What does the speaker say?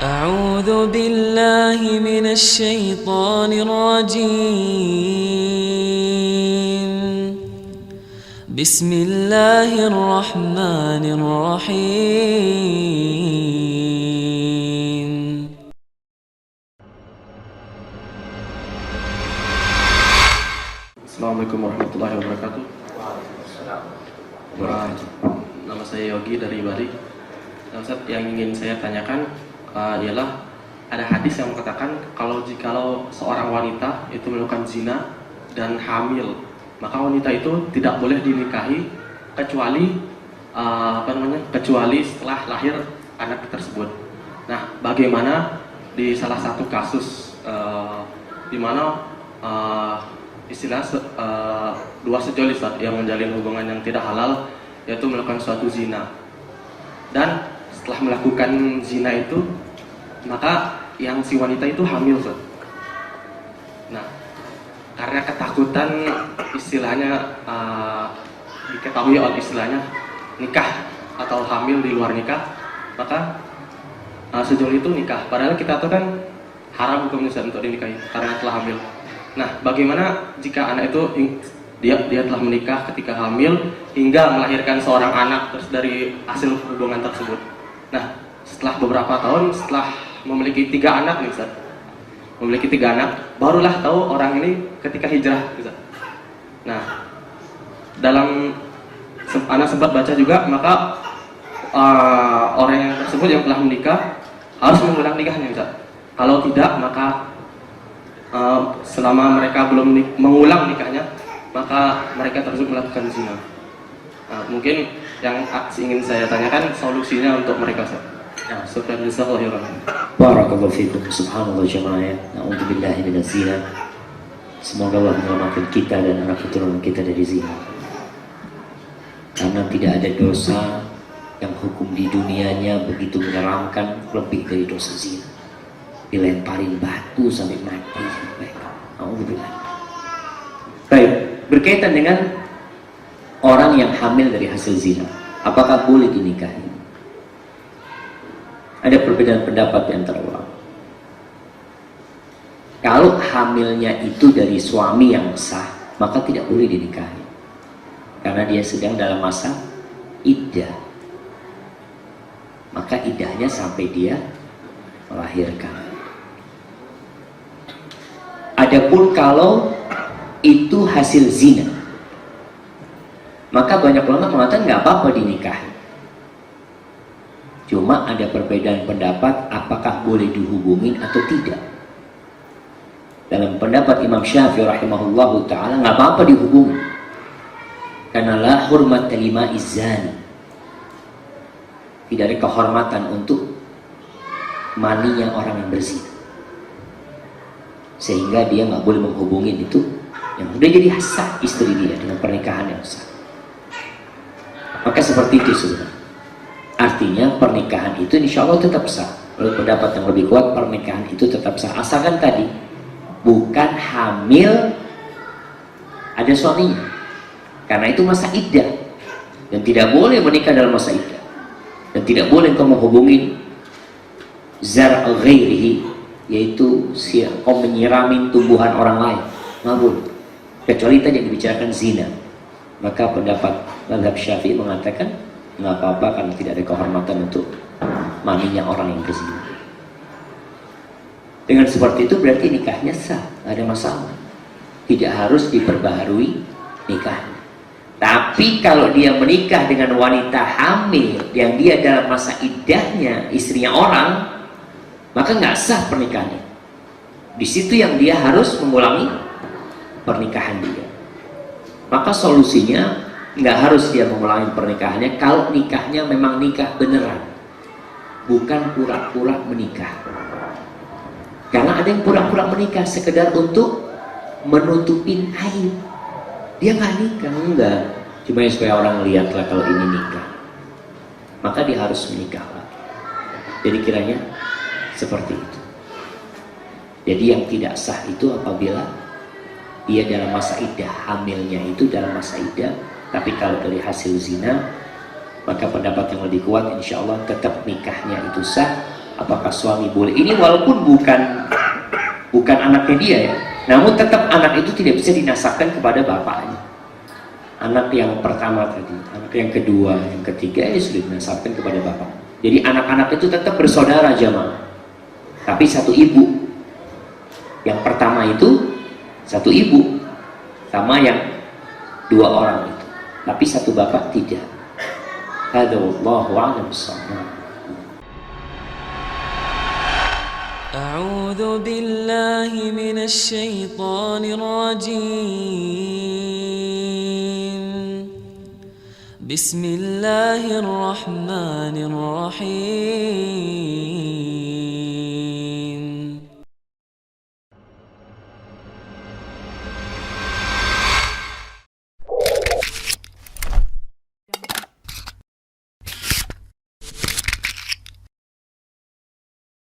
أعوذ بالله من الشيطان الرجيم. بسم الله الرحمن الرحيم. Assalamualaikum warahmatullahi wabarakatuh. Nama saya Yogi dari Bali. Ustaz, yang ingin saya tanyakan ialah ada hadis yang mengatakan jikalau seorang wanita itu melakukan zina dan hamil, maka wanita itu tidak boleh dinikahi kecuali kecuali setelah lahir anak tersebut. Nah, bagaimana di salah satu kasus di mana dua sejoli yang menjalin hubungan yang tidak halal, yaitu melakukan suatu zina, dan setelah melakukan zina itu maka yang si wanita itu hamil, Ustaz. Nah, karena ketakutan istilahnya diketahui oleh istilahnya nikah atau hamil di luar nikah, maka sejoli itu nikah, padahal kita tahu kan haram hukumnya untuk dinikahi karena telah hamil. Nah, bagaimana jika anak itu dia telah menikah ketika hamil hingga melahirkan seorang anak terus dari hasil hubungan tersebut? Nah, setelah beberapa tahun, setelah memiliki 3 anak nih, Ustaz, memiliki 3 anak, barulah tahu orang ini ketika hijrah, Ustaz. Nah, anak sempat baca juga, maka orang yang tersebut yang telah menikah harus mengulang nikahnya, Ustaz. Kalau tidak, maka selama mereka belum mengulang nikahnya, maka mereka tersebut melakukan zina. Nah, mungkin yang ingin saya tanyakan solusinya untuk mereka, Ustaz. Ya, Barakallahu fikum. Subhanallah jemaah. Na'udzubillahi minaz zina. Semoga Allah menyelamatkan kita dan anak keturunan kita dari zina. Karena tidak ada dosa yang hukum di dunianya begitu menyeramkan lebih dari dosa zina. Dilemparin batu sampai mati. Na'udzubillah. Baik, berkaitan dengan orang yang hamil dari hasil zina, apakah boleh dinikahi? Ada perbedaan pendapat di antara ulama. Kalau hamilnya itu dari suami yang sah, maka tidak boleh dinikahi, karena dia sedang dalam masa iddah. Maka iddahnya sampai dia melahirkan. Adapun kalau itu hasil zina, maka banyak ulama mengatakan nggak apa-apa dinikahi. Cuma ada perbedaan pendapat apakah boleh dihubungin atau tidak. Dalam pendapat Imam Syafi'i rahimahullahu ta'ala, nggak apa-apa dihubungi, karena la hurmat lima izzani, tidak ada kehormatan untuk maninya orang yang berzina, sehingga dia nggak boleh menghubungin itu yang sudah jadi sah istri dia dengan pernikahan yang sah. Maka seperti itu sebenarnya. Artinya pernikahan itu insya Allah tetap sah. Menurut pendapat yang lebih kuat, pernikahan itu tetap sah, asalkan tadi bukan hamil ada suaminya, karena itu masa iddah, dan tidak boleh menikah dalam masa iddah, dan tidak boleh engkau menghubungi zar' ghairihi, yaitu kau menyiramin tumbuhan orang lain, nggak boleh, kecuali tadi yang dibicarakan zina. Maka pendapat mazhab Syafi'i mengatakan nggak apa-apa, karena tidak ada kehormatan untuk maninya orang yang berzina. Dengan seperti itu berarti nikahnya sah, nggak ada masalah, tidak harus diperbaharui nikahnya. Tapi kalau dia menikah dengan wanita hamil yang dia dalam masa iddahnya istrinya orang, maka nggak sah pernikahannya. Di situ yang dia harus mengulangi pernikahan dia. Maka solusinya nggak harus dia mengulangi pernikahannya kalau nikahnya memang nikah beneran, bukan pura-pura menikah. Karena ada yang pura-pura menikah sekedar untuk menutupin aib. Dia nggak nikah, enggak, cuma supaya orang lihat lah kalau ini nikah. Maka dia harus menikah lagi. Jadi kiranya seperti itu. Jadi yang tidak sah itu apabila dia dalam masa iddah, hamilnya itu dalam masa iddah. Tapi kalau dari hasil zina, maka pendapat yang lebih kuat insya Allah tetap nikahnya itu sah, apakah suami boleh? Ini walaupun bukan anaknya dia ya, namun tetap anak itu tidak bisa dinasabkan kepada bapaknya. Anak yang pertama tadi, anak yang kedua, yang ketiga ini sudah dinasabkan kepada bapak. Jadi anak-anak itu tetap bersaudara jamaah, tapi satu ibu. Yang pertama itu satu ibu, sama yang dua orang itu, tapi satu bapak tidak. Hadza wallahu a'lam bissawab. أعوذ بالله من الشيطان الرجيم بسم الله الرحمن الرحيم